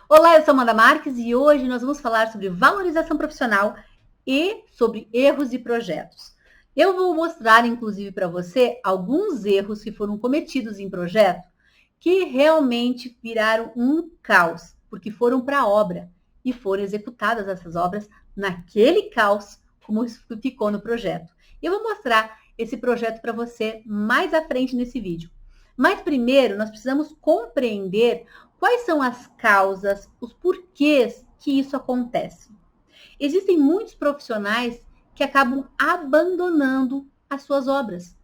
Olá, eu sou Amanda Marques e hoje nós vamos falar sobre valorização profissional e sobre erros de projetos. Eu vou mostrar, inclusive, para você alguns erros que foram cometidos em projeto que realmente viraram um caos, porque foram para a obra e foram executadas essas obras naquele caos, como ficou no projeto. Eu vou mostrar esse projeto para você mais à frente nesse vídeo. Mas primeiro, nós precisamos compreender quais são as causas, os porquês que isso acontece. Existem muitos profissionais que acabam abandonando as suas obras.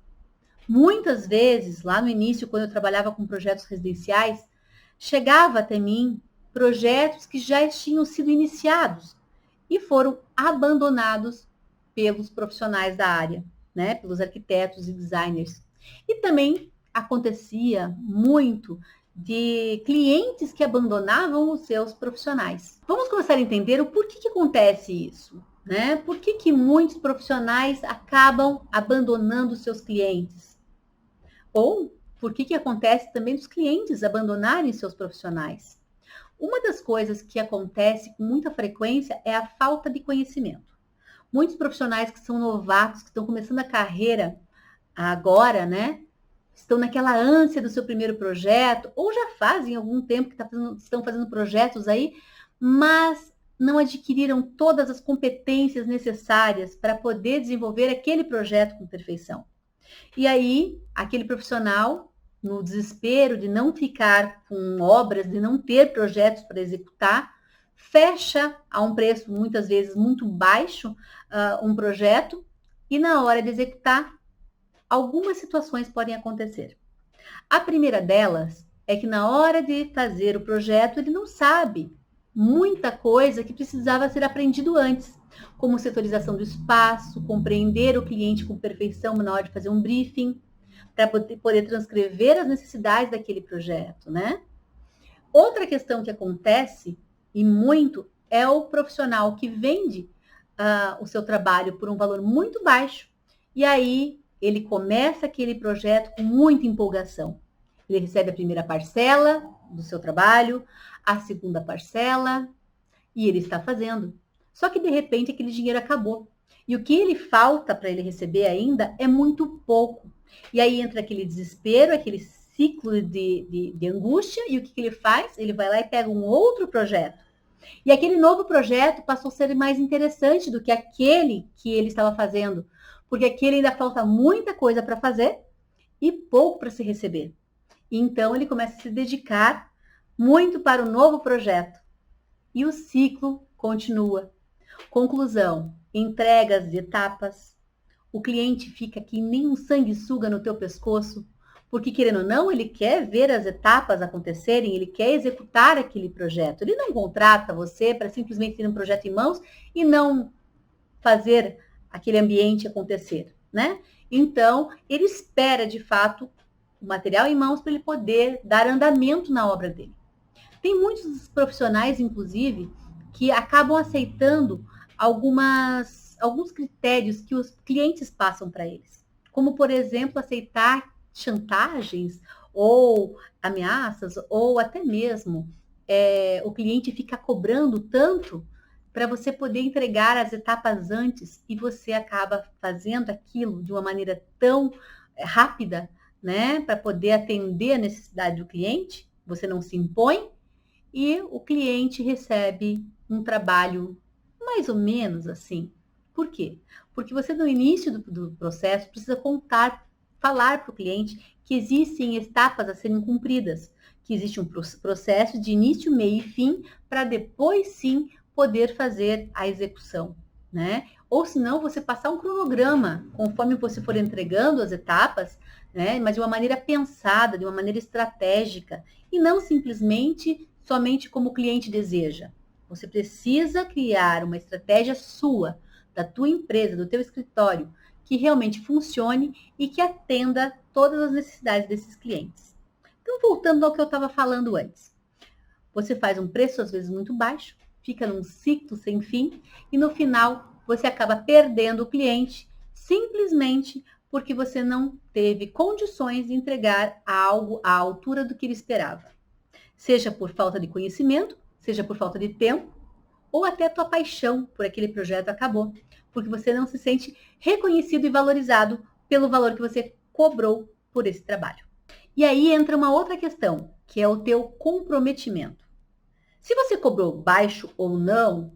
Muitas vezes, lá no início, quando eu trabalhava com projetos residenciais, chegava até mim projetos que já tinham sido iniciados e foram abandonados pelos profissionais da área, né? Pelos arquitetos e designers. E também acontecia muito de clientes que abandonavam os seus profissionais. Vamos começar a entender o porquê que acontece isso, né? Por que muitos profissionais acabam abandonando os seus clientes? Ou por que acontece também dos clientes abandonarem seus profissionais? Uma das coisas que acontece com muita frequência é a falta de conhecimento. Muitos profissionais que são novatos, que estão começando a carreira agora, né? Estão naquela ânsia do seu primeiro projeto, ou já fazem algum tempo que estão fazendo projetos aí, mas não adquiriram todas as competências necessárias para poder desenvolver aquele projeto com perfeição. E aí, aquele profissional, no desespero de não ficar com obras, de não ter projetos para executar, fecha a um preço muitas vezes muito baixo um projeto e na hora de executar, algumas situações podem acontecer. A primeira delas é que na hora de fazer o projeto, ele não sabe muita coisa que precisava ser aprendido antes, como setorização do espaço, compreender o cliente com perfeição na hora de fazer um briefing, para poder transcrever as necessidades daquele projeto, né? Outra questão que acontece, e muito, é o profissional que vende o seu trabalho por um valor muito baixo, e aí ele começa aquele projeto com muita empolgação. Ele recebe a primeira parcela do seu trabalho, a segunda parcela, e ele está fazendo. Só que, de repente, aquele dinheiro acabou. E o que ele falta para ele receber ainda é muito pouco. E aí entra aquele desespero, aquele ciclo de angústia, e o que ele faz? Ele vai lá e pega um outro projeto. E aquele novo projeto passou a ser mais interessante do que aquele que ele estava fazendo, porque aquele ainda falta muita coisa para fazer e pouco para se receber. Então, ele começa a se dedicar muito para o novo projeto. E o ciclo continua. Conclusão, entregas de etapas. O cliente fica que nem um sanguessuga no teu pescoço, porque, querendo ou não, ele quer ver as etapas acontecerem, ele quer executar aquele projeto. Ele não contrata você para simplesmente ter um projeto em mãos e não fazer aquele ambiente acontecer, né? Então, ele espera, de fato, o material em mãos para ele poder dar andamento na obra dele. Tem muitos profissionais, inclusive, que acabam aceitando alguns critérios que os clientes passam para eles. Como, por exemplo, aceitar chantagens ou ameaças, ou até mesmo o cliente fica cobrando tanto para você poder entregar as etapas antes e você acaba fazendo aquilo de uma maneira tão rápida, né, para poder atender a necessidade do cliente, você não se impõe e o cliente recebe um trabalho mais ou menos assim. Por quê? Porque você, no início do processo, precisa falar para o cliente que existem etapas a serem cumpridas, que existe um processo de início, meio e fim, para depois sim poder fazer a execução, né? Ou senão você passar um cronograma, conforme você for entregando as etapas, né? Mas de uma maneira pensada, de uma maneira estratégica, e não simplesmente somente como o cliente deseja. Você precisa criar uma estratégia sua, da tua empresa, do teu escritório, que realmente funcione e que atenda todas as necessidades desses clientes. Então, voltando ao que eu estava falando antes. Você faz um preço, às vezes, muito baixo, fica num ciclo sem fim, e no final você acaba perdendo o cliente simplesmente porque você não teve condições de entregar algo à altura do que ele esperava. Seja por falta de conhecimento, seja por falta de tempo, ou até a tua paixão por aquele projeto acabou, porque você não se sente reconhecido e valorizado pelo valor que você cobrou por esse trabalho. E aí entra uma outra questão, que é o teu comprometimento. Se você cobrou baixo ou não,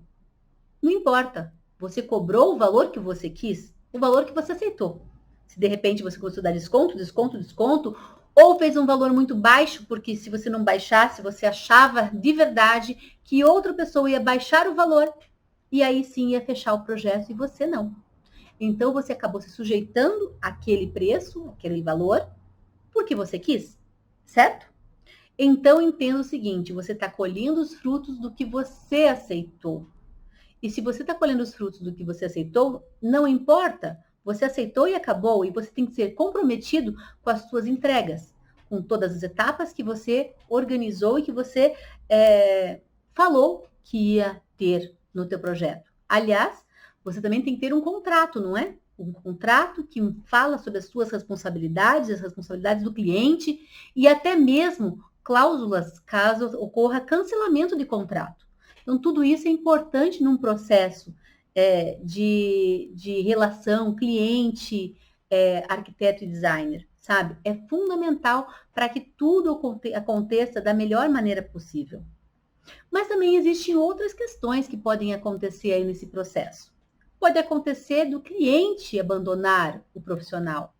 não importa. Você cobrou o valor que você quis, o valor que você aceitou. Se de repente você começou a dar desconto, ou fez um valor muito baixo, porque se você não baixasse, você achava de verdade que outra pessoa ia baixar o valor, e aí sim ia fechar o projeto e você não. Então você acabou se sujeitando àquele preço, àquele valor, porque você quis, certo? Então entenda o seguinte, você está colhendo os frutos do que você aceitou. E se você está colhendo os frutos do que você aceitou, não importa. Você aceitou e acabou. E você tem que ser comprometido com as suas entregas, com todas as etapas que você organizou e que você falou que ia ter no teu projeto. Aliás, você também tem que ter um contrato, não é? Um contrato que fala sobre as suas responsabilidades, as responsabilidades do cliente e até mesmo cláusulas caso ocorra cancelamento de contrato. Então, tudo isso é importante num processo de relação cliente, arquiteto e designer, sabe? É fundamental para que tudo aconteça da melhor maneira possível. Mas também existem outras questões que podem acontecer aí nesse processo. Pode acontecer do cliente abandonar o profissional.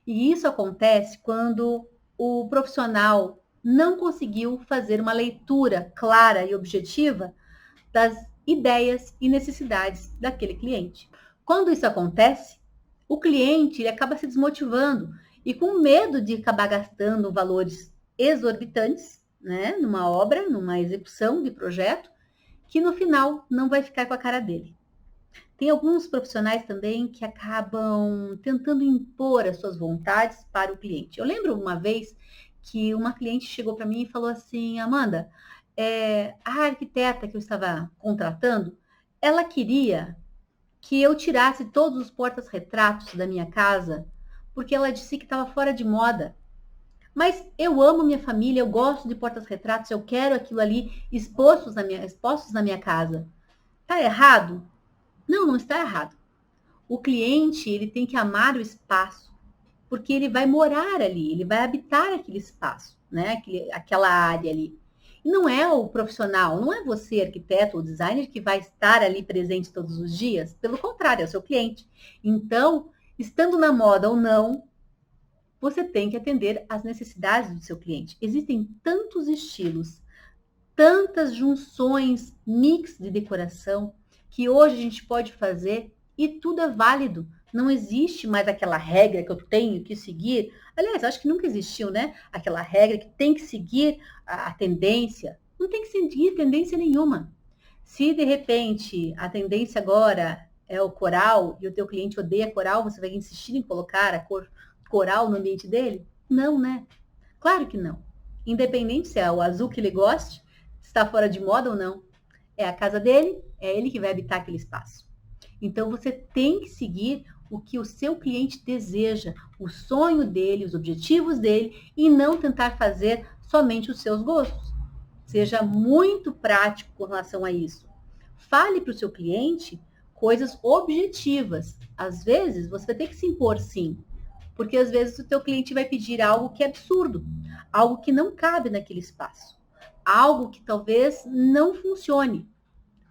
E isso acontece quando o profissional não conseguiu fazer uma leitura clara e objetiva das ideias e necessidades daquele cliente. Quando isso acontece, o cliente ele acaba se desmotivando e com medo de acabar gastando valores exorbitantes, né, numa obra, numa execução de projeto, que no final não vai ficar com a cara dele. Tem alguns profissionais também que acabam tentando impor as suas vontades para o cliente. Eu lembro uma vez que uma cliente chegou para mim e falou assim, Amanda, a arquiteta que eu estava contratando, ela queria que eu tirasse todos os portas-retratos da minha casa, porque ela disse que estava fora de moda. Mas eu amo minha família, eu gosto de portas-retratos, eu quero aquilo ali expostos na minha casa. Tá errado? Não, não está errado. O cliente, ele tem que amar o espaço, porque ele vai morar ali, ele vai habitar aquele espaço, né? Aquela área ali. E não é o profissional, não é você, arquiteto ou designer, que vai estar ali presente todos os dias. Pelo contrário, é o seu cliente. Então, estando na moda ou não, você tem que atender às necessidades do seu cliente. Existem tantos estilos, tantas junções, mix de decoração, que hoje a gente pode fazer e tudo é válido. Não existe mais aquela regra que eu tenho que seguir. Aliás, acho que nunca existiu, né? Aquela regra que tem que seguir a tendência. Não tem que seguir tendência nenhuma. Se, de repente, a tendência agora é o coral e o teu cliente odeia coral, você vai insistir em colocar a cor coral no ambiente dele? Não, né? Claro que não. Independente se é o azul que ele goste, se está fora de moda ou não. É a casa dele, é ele que vai habitar aquele espaço. Então, você tem que seguir o que o seu cliente deseja, o sonho dele, os objetivos dele, e não tentar fazer somente os seus gostos. Seja muito prático com relação a isso. Fale para o seu cliente coisas objetivas. Às vezes, você vai ter que se impor sim, porque às vezes o teu cliente vai pedir algo que é absurdo, algo que não cabe naquele espaço, algo que talvez não funcione.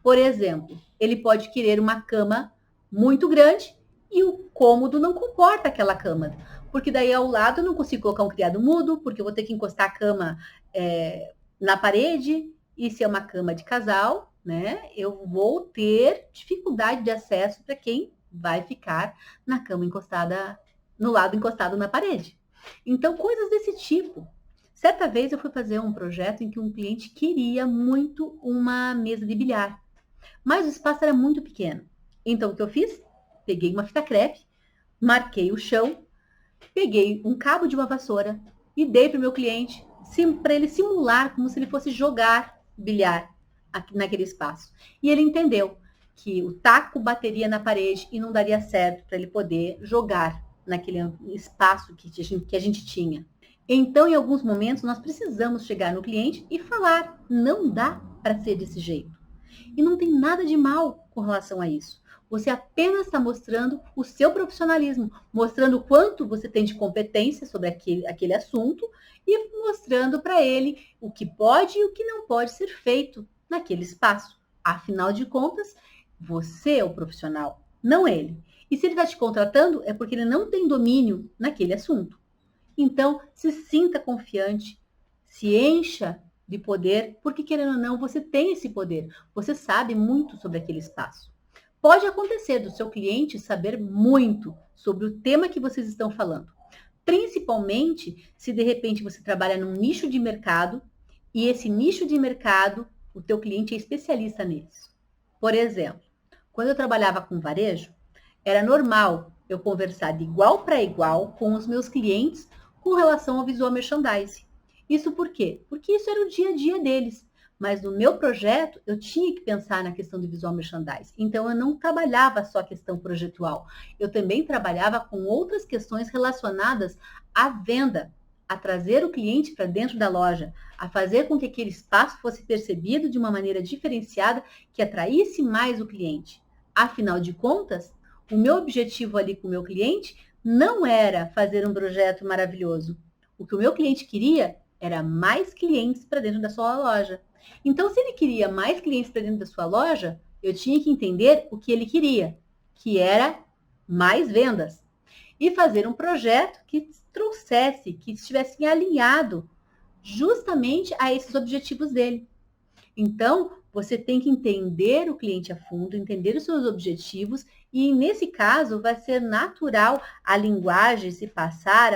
Por exemplo, ele pode querer uma cama muito grande e o cômodo não comporta aquela cama, porque daí ao lado eu não consigo colocar um criado mudo, porque eu vou ter que encostar a cama na parede, e se é uma cama de casal, né, eu vou ter dificuldade de acesso para quem vai ficar na cama encostada, no lado encostado na parede. Então, coisas desse tipo. Certa vez eu fui fazer um projeto em que um cliente queria muito uma mesa de bilhar, mas o espaço era muito pequeno. Então, o que eu fiz? Peguei uma fita crepe, marquei o chão, peguei um cabo de uma vassoura e dei para o meu cliente, para ele simular como se ele fosse jogar bilhar naquele espaço. E ele entendeu que o taco bateria na parede e não daria certo para ele poder jogar naquele espaço que a gente tinha. Então, em alguns momentos, nós precisamos chegar no cliente e falar, não dá para ser desse jeito. E não tem nada de mal com relação a isso. Você apenas está mostrando o seu profissionalismo, mostrando o quanto você tem de competência sobre aquele assunto e mostrando para ele o que pode e o que não pode ser feito naquele espaço. Afinal de contas, você é o profissional, não ele. E se ele está te contratando, é porque ele não tem domínio naquele assunto. Então, se sinta confiante, se encha de poder, porque querendo ou não, você tem esse poder. Você sabe muito sobre aquele espaço. Pode acontecer do seu cliente saber muito sobre o tema que vocês estão falando. Principalmente se de repente você trabalha num nicho de mercado e esse nicho de mercado, o teu cliente é especialista nisso. Por exemplo, quando eu trabalhava com varejo, era normal eu conversar de igual para igual com os meus clientes com relação ao visual merchandising. Isso por quê? Porque isso era o dia a dia deles. Mas no meu projeto, eu tinha que pensar na questão do visual merchandising. Então, eu não trabalhava só a questão projetual. Eu também trabalhava com outras questões relacionadas à venda, a trazer o cliente para dentro da loja, a fazer com que aquele espaço fosse percebido de uma maneira diferenciada, que atraísse mais o cliente. Afinal de contas, o meu objetivo ali com o meu cliente não era fazer um projeto maravilhoso. O que o meu cliente queria era mais clientes para dentro da sua loja. Então, se ele queria mais clientes para dentro da sua loja, eu tinha que entender o que ele queria, que era mais vendas. E fazer um projeto que trouxesse, que estivesse alinhado justamente a esses objetivos dele. Então, você tem que entender o cliente a fundo, entender os seus objetivos, e nesse caso vai ser natural a linguagem se passar,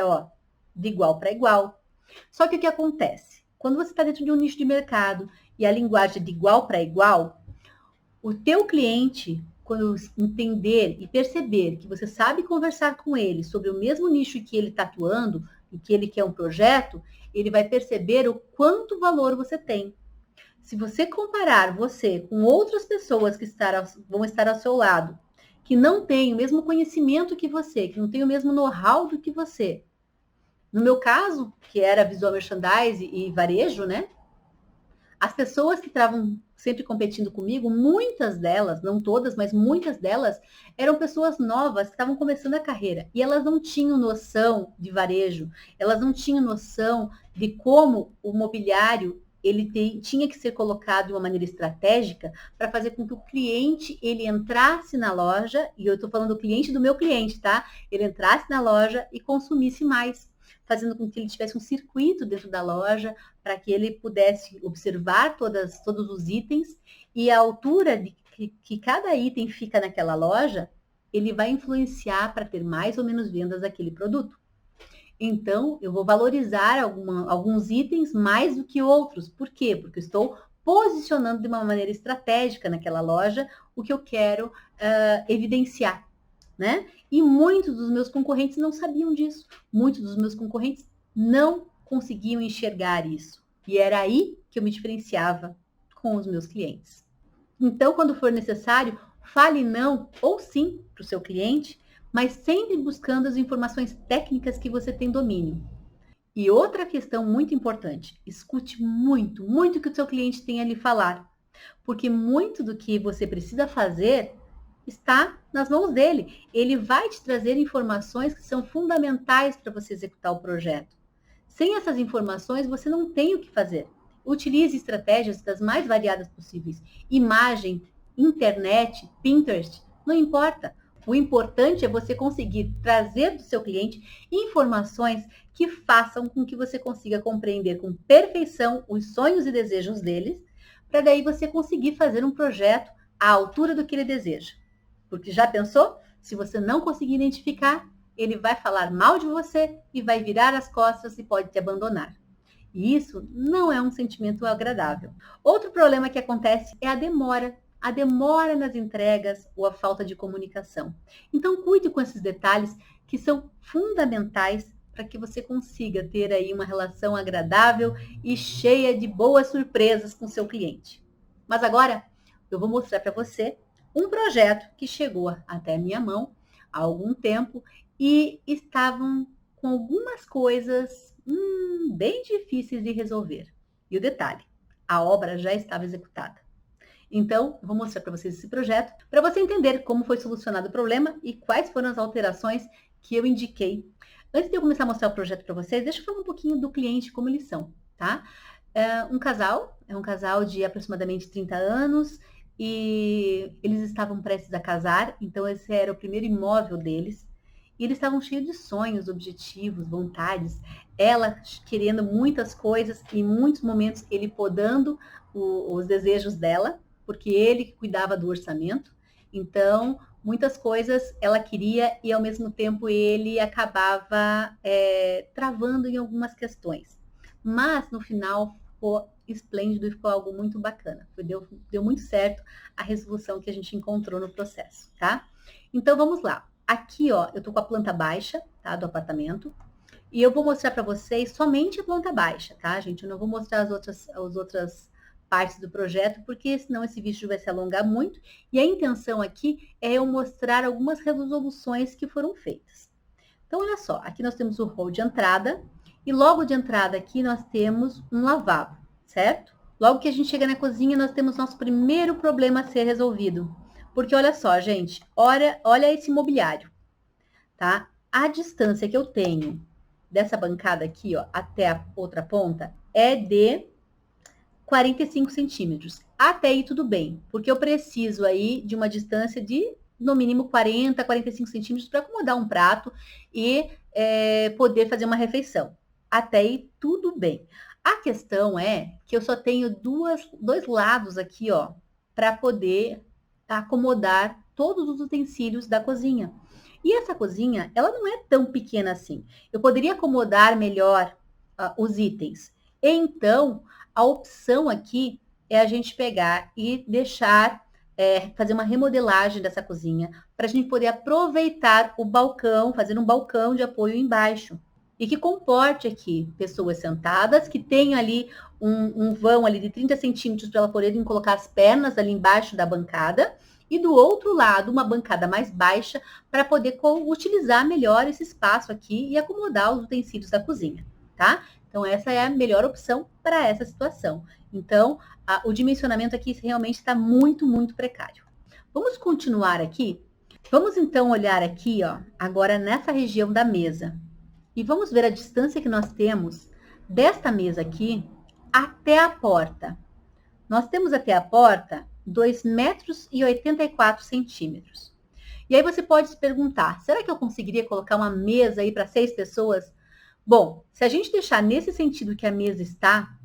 de igual para igual. Só que o que acontece? Quando você está dentro de um nicho de mercado e a linguagem é de igual para igual, o teu cliente, quando entender e perceber que você sabe conversar com ele sobre o mesmo nicho que ele está atuando e que ele quer um projeto, ele vai perceber o quanto valor você tem. Se você comparar você com outras pessoas que vão estar ao seu lado, que não têm o mesmo conhecimento que você, que não têm o mesmo know-how do que você. No meu caso, que era visual merchandising e varejo, né? As pessoas que estavam sempre competindo comigo, muitas delas, não todas, mas muitas delas, eram pessoas novas que estavam começando a carreira. E elas não tinham noção de varejo, elas não tinham noção de como o mobiliário tinha que ser colocado de uma maneira estratégica para fazer com que o cliente ele entrasse na loja, e eu estou falando do cliente do meu cliente, tá? Ele entrasse na loja e consumisse mais, fazendo com que ele tivesse um circuito dentro da loja, para que ele pudesse observar todos os itens, e a altura que cada item fica naquela loja, ele vai influenciar para ter mais ou menos vendas daquele produto. Então, eu vou valorizar alguns itens mais do que outros. Por quê? Porque eu estou posicionando de uma maneira estratégica naquela loja o que eu quero evidenciar, né? E muitos dos meus concorrentes não sabiam disso. Muitos dos meus concorrentes não conseguiam enxergar isso. E era aí que eu me diferenciava com os meus clientes. Então, quando for necessário, fale não ou sim para o seu cliente, mas sempre buscando as informações técnicas que você tem domínio. E outra questão muito importante, escute muito, muito o que o seu cliente tem a lhe falar, porque muito do que você precisa fazer está nas mãos dele. Ele vai te trazer informações que são fundamentais para você executar o projeto. Sem essas informações, você não tem o que fazer. Utilize estratégias das mais variadas possíveis. Imagem, internet, Pinterest, não importa. O importante é você conseguir trazer do seu cliente informações que façam com que você consiga compreender com perfeição os sonhos e desejos deles, para daí você conseguir fazer um projeto à altura do que ele deseja. Porque já pensou? Se você não conseguir identificar, ele vai falar mal de você e vai virar as costas e pode te abandonar. E isso não é um sentimento agradável. Outro problema que acontece é a demora nas entregas ou a falta de comunicação. Então, cuide com esses detalhes que são fundamentais para que você consiga ter aí uma relação agradável e cheia de boas surpresas com seu cliente. Mas agora, eu vou mostrar para você um projeto que chegou até a minha mão há algum tempo e estavam com algumas coisas bem difíceis de resolver. E o detalhe, a obra já estava executada. Então, eu vou mostrar para vocês esse projeto, para você entender como foi solucionado o problema e quais foram as alterações que eu indiquei. Antes de eu começar a mostrar o projeto para vocês, deixa eu falar um pouquinho do cliente, como eles são, tá? É um casal de aproximadamente 30 anos, e eles estavam prestes a casar, então esse era o primeiro imóvel deles. E eles estavam cheios de sonhos, objetivos, vontades. Ela querendo muitas coisas e em muitos momentos ele podando os desejos dela, porque ele que cuidava do orçamento. Então, muitas coisas ela queria e ao mesmo tempo ele acabava travando em algumas questões. Mas no final ficou esplêndido e ficou algo muito bacana. Deu muito certo a resolução que a gente encontrou no processo, tá? Então vamos lá. Aqui, ó, eu tô com a planta baixa, tá, do apartamento. E eu vou mostrar para vocês somente a planta baixa, tá, gente? Eu não vou mostrar as outras partes do projeto, porque senão esse vídeo vai se alongar muito. E a intenção aqui é eu mostrar algumas resoluções que foram feitas. Então, olha só, aqui nós temos o hall de entrada. E logo de entrada aqui nós temos um lavabo, certo? Logo que a gente chega na cozinha, nós temos nosso primeiro problema a ser resolvido. Porque olha só, gente, olha esse mobiliário, tá? A distância que eu tenho dessa bancada aqui, ó, até a outra ponta, é de 45 centímetros. Até aí tudo bem, porque eu preciso aí de uma distância de, no mínimo, 40, 45 centímetros para acomodar um prato e poder fazer uma refeição. Até aí tudo bem. A questão é que eu só tenho dois lados aqui, ó, para poder acomodar todos os utensílios da cozinha. E essa cozinha, ela não é tão pequena assim. Eu poderia acomodar melhor os itens. Então, a opção aqui é a gente pegar e deixar, fazer uma remodelagem dessa cozinha, para a gente poder aproveitar o balcão, fazer um balcão de apoio embaixo. E que comporte aqui pessoas sentadas, que tenham ali um vão ali de 30 centímetros para elas poderem colocar as pernas ali embaixo da bancada. E do outro lado, uma bancada mais baixa para poder utilizar melhor esse espaço aqui e acomodar os utensílios da cozinha, tá? Então, essa é a melhor opção para essa situação. Então, o dimensionamento aqui realmente está muito, muito precário. Vamos continuar aqui? Vamos, então, olhar aqui, ó, agora nessa região da mesa. E vamos ver a distância que nós temos desta mesa aqui até a porta. Nós temos até a porta 2,84 metros. E aí você pode se perguntar, será que eu conseguiria colocar uma mesa aí para 6 pessoas? Bom, se a gente deixar nesse sentido que a mesa está,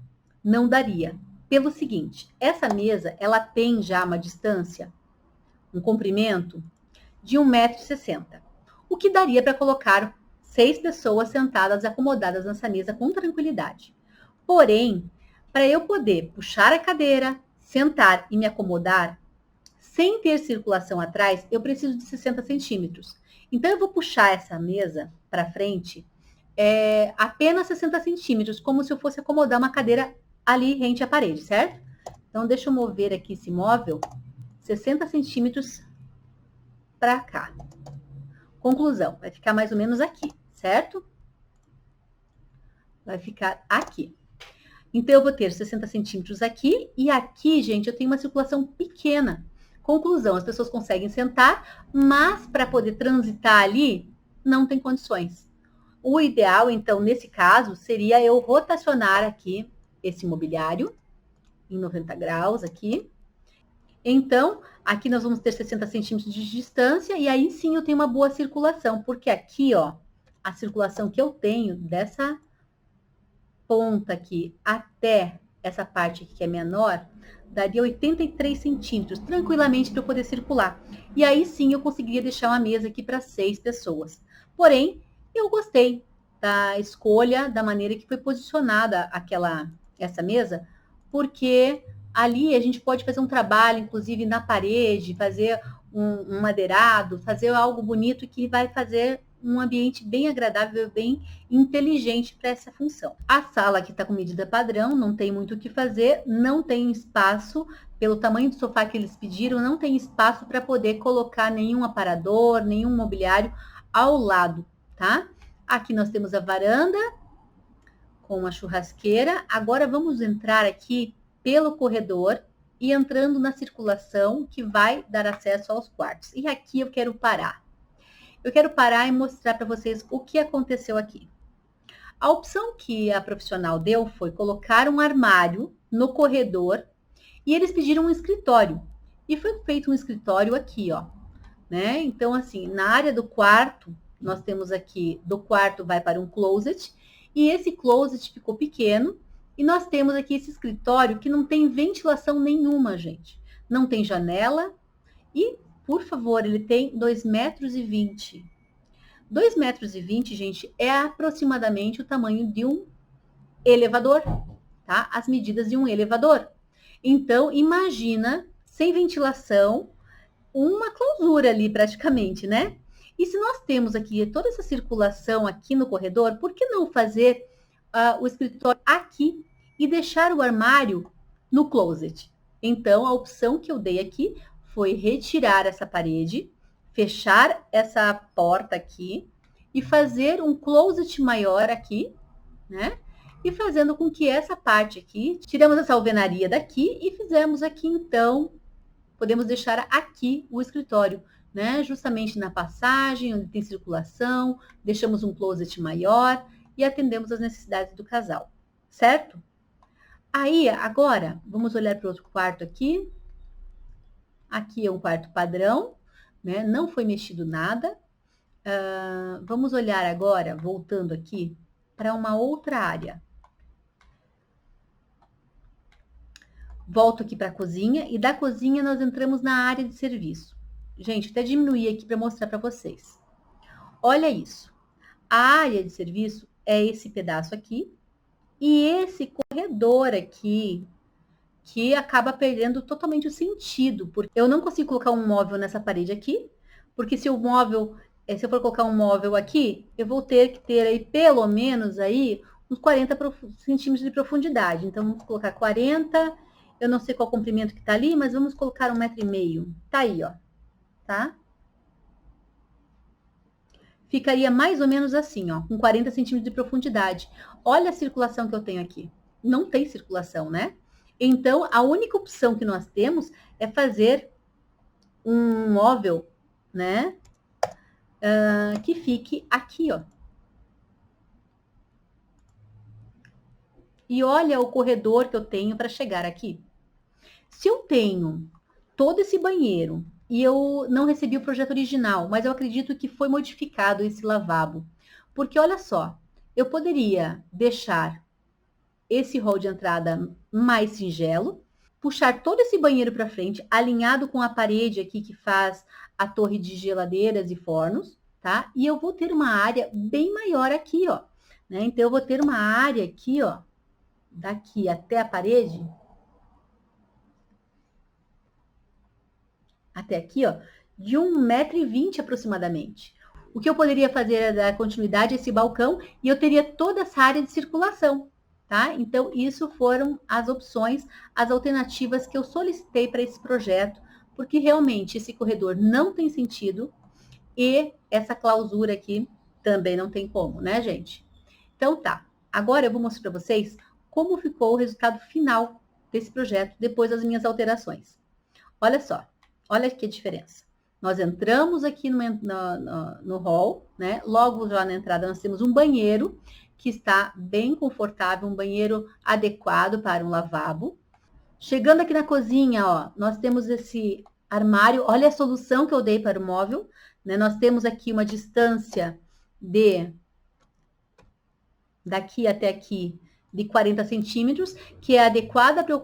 não daria. Pelo seguinte, essa mesa, ela tem já uma distância, um comprimento de 1,60 m. O que daria para colocar 6 pessoas sentadas e acomodadas nessa mesa com tranquilidade. Porém, para eu poder puxar a cadeira, sentar e me acomodar, sem ter circulação atrás, eu preciso de 60 centímetros. Então, eu vou puxar essa mesa para frente apenas 60 centímetros, como se eu fosse acomodar uma cadeira ali rente à parede, certo? Então, deixa eu mover aqui esse móvel 60 centímetros para cá. Conclusão, vai ficar mais ou menos aqui, certo? Vai ficar aqui. Então, eu vou ter 60 centímetros aqui, e aqui, gente, eu tenho uma circulação pequena. Conclusão, as pessoas conseguem sentar, mas para poder transitar ali, não tem condições. O ideal, então, nesse caso, seria eu rotacionar aqui esse mobiliário em 90 graus aqui. Então, aqui nós vamos ter 60 centímetros de distância, e aí sim eu tenho uma boa circulação, porque aqui, ó, a circulação que eu tenho dessa ponta aqui até essa parte aqui que é menor, daria 83 centímetros, tranquilamente para eu poder circular. E aí sim eu conseguiria deixar uma mesa aqui para 6 pessoas. Porém, eu gostei da escolha, da maneira que foi posicionada essa mesa, porque ali a gente pode fazer um trabalho, inclusive na parede, fazer um madeirado, fazer algo bonito que vai fazer um ambiente bem agradável, bem inteligente para essa função. A sala aqui está com medida padrão, não tem muito o que fazer, não tem espaço, pelo tamanho do sofá que eles pediram, não tem espaço para poder colocar nenhum aparador, nenhum mobiliário ao lado, tá? Aqui nós temos a varanda, com uma churrasqueira. Agora vamos entrar aqui pelo corredor e entrando na circulação que vai dar acesso aos quartos. E aqui eu quero parar. Eu quero parar e mostrar para vocês o que aconteceu aqui. A opção que a profissional deu foi colocar um armário no corredor e eles pediram um escritório. E foi feito um escritório aqui, ó, né? Então, assim, na área do quarto, nós temos aqui, do quarto vai para um closet, e esse closet ficou pequeno, e nós temos aqui esse escritório que não tem ventilação nenhuma, gente. Não tem janela, e, por favor, ele tem 2,20 m. 2,20 m, gente, é aproximadamente o tamanho de um elevador, tá? As medidas de um elevador. Então, imagina, sem ventilação, uma clausura ali praticamente, né? E se nós temos aqui toda essa circulação aqui no corredor, por que não fazer o escritório aqui e deixar o armário no closet? Então, a opção que eu dei aqui foi retirar essa parede, fechar essa porta aqui e fazer um closet maior aqui, né? E fazendo com que essa parte aqui, tiramos essa alvenaria daqui e fizemos aqui, então, podemos deixar aqui o escritório, né? Justamente na passagem, onde tem circulação, deixamos um closet maior e atendemos as necessidades do casal, certo? Aí, agora, vamos olhar para o outro quarto aqui. Aqui é um quarto padrão, né? Não foi mexido nada. Vamos olhar agora, voltando aqui, para uma outra área. Volto aqui para a cozinha e da cozinha nós entramos na área de serviço. Gente, até diminuir aqui para mostrar para vocês. Olha isso. A área de serviço é esse pedaço aqui e esse corredor aqui que acaba perdendo totalmente o sentido, porque eu não consigo colocar um móvel nessa parede aqui, porque se eu for colocar um móvel aqui, eu vou ter que ter aí pelo menos aí uns 40 centímetros de profundidade. Então vamos colocar 40. Eu não sei qual o comprimento que tá ali, mas vamos colocar 1,5 m. Tá aí, ó. Tá? Ficaria mais ou menos assim, ó, com 40 centímetros de profundidade. Olha a circulação que eu tenho aqui. Não tem circulação, né? Então, a única opção que nós temos é fazer um móvel, né? Que fique aqui, ó. E olha o corredor que eu tenho para chegar aqui. Se eu tenho todo esse banheiro e eu não recebi o projeto original, mas eu acredito que foi modificado esse lavabo. Porque olha só, eu poderia deixar esse hall de entrada mais singelo, puxar todo esse banheiro para frente, alinhado com a parede aqui que faz a torre de geladeiras e fornos, tá? E eu vou ter uma área bem maior aqui, ó. Né? Então, eu vou ter uma área aqui, ó, daqui até a parede, até aqui, ó, de 1,20 m aproximadamente. O que eu poderia fazer é dar continuidade a esse balcão e eu teria toda essa área de circulação, tá? Então, isso foram as opções, as alternativas que eu solicitei para esse projeto, porque realmente esse corredor não tem sentido e essa clausura aqui também não tem como, né, gente? Então, tá. Agora eu vou mostrar para vocês como ficou o resultado final desse projeto depois das minhas alterações. Olha só. Olha aqui a diferença. Nós entramos aqui no hall, né? Logo já na entrada nós temos um banheiro que está bem confortável, um banheiro adequado para um lavabo. Chegando aqui na cozinha, ó, nós temos esse armário. Olha a solução que eu dei para o móvel, né? Nós temos aqui uma distância daqui até aqui de 40 centímetros, que é adequada para eu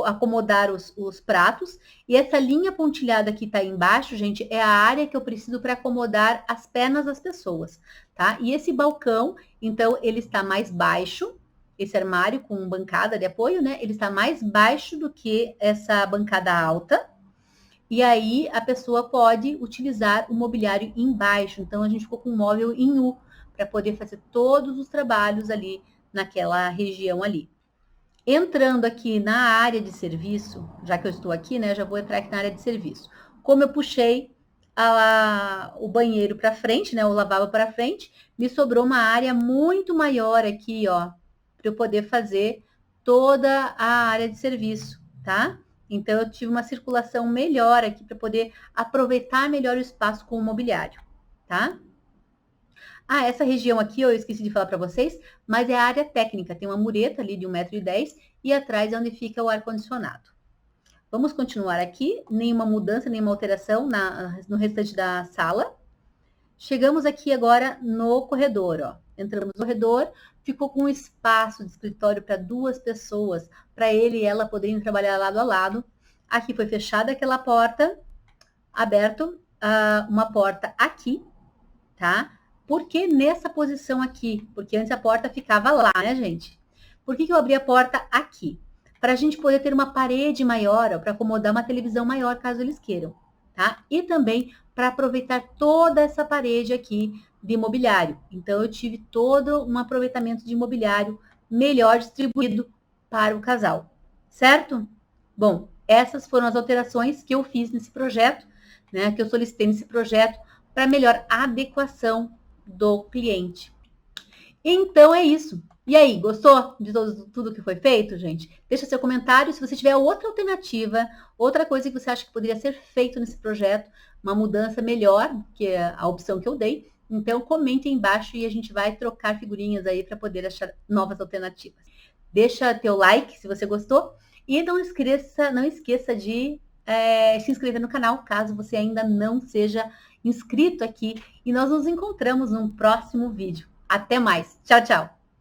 acomodar os pratos. E essa linha pontilhada que está embaixo, gente, é a área que eu preciso para acomodar as pernas das pessoas, tá? E esse balcão, então, ele está mais baixo, esse armário com bancada de apoio, né? Ele está mais baixo do que essa bancada alta. E aí, a pessoa pode utilizar o mobiliário embaixo. Então, a gente ficou com um móvel em U, para poder fazer todos os trabalhos ali naquela região ali. Entrando aqui na área de serviço, já que eu estou aqui, né, já vou entrar aqui na área de serviço. Como eu puxei o banheiro para frente, né, o lavabo para frente, me sobrou uma área muito maior aqui, ó, para eu poder fazer toda a área de serviço, tá? Então, eu tive uma circulação melhor aqui para poder aproveitar melhor o espaço com o mobiliário, tá? Ah, essa região aqui, eu esqueci de falar para vocês, mas é a área técnica. Tem uma mureta ali de 1,10 m e atrás é onde fica o ar-condicionado. Vamos continuar aqui, nenhuma mudança, nenhuma alteração no restante da sala. Chegamos aqui agora no corredor, ó. Entramos no corredor, ficou com um espaço de escritório para 2 pessoas, para ele e ela poderem trabalhar lado a lado. Aqui foi fechada aquela porta, aberto uma porta aqui, tá? Por que nessa posição aqui? Porque antes a porta ficava lá, né, gente? Por que eu abri a porta aqui? Para a gente poder ter uma parede maior, para acomodar uma televisão maior, caso eles queiram, tá? E também para aproveitar toda essa parede aqui de mobiliário. Então, eu tive todo um aproveitamento de mobiliário melhor distribuído para o casal, certo? Bom, essas foram as alterações que eu fiz nesse projeto, né? Que eu solicitei nesse projeto para melhor adequação do cliente. Então é isso. E aí, gostou de tudo que foi feito, gente? Deixa seu comentário. Se você tiver outra alternativa, outra coisa que você acha que poderia ser feito nesse projeto, uma mudança melhor que a opção que eu dei, então comente aí embaixo e a gente vai trocar figurinhas aí para poder achar novas alternativas. Deixa teu like se você gostou e não esqueça de se inscrever no canal, caso você ainda não seja inscrito aqui. E nós nos encontramos num próximo vídeo. Até mais. Tchau, tchau.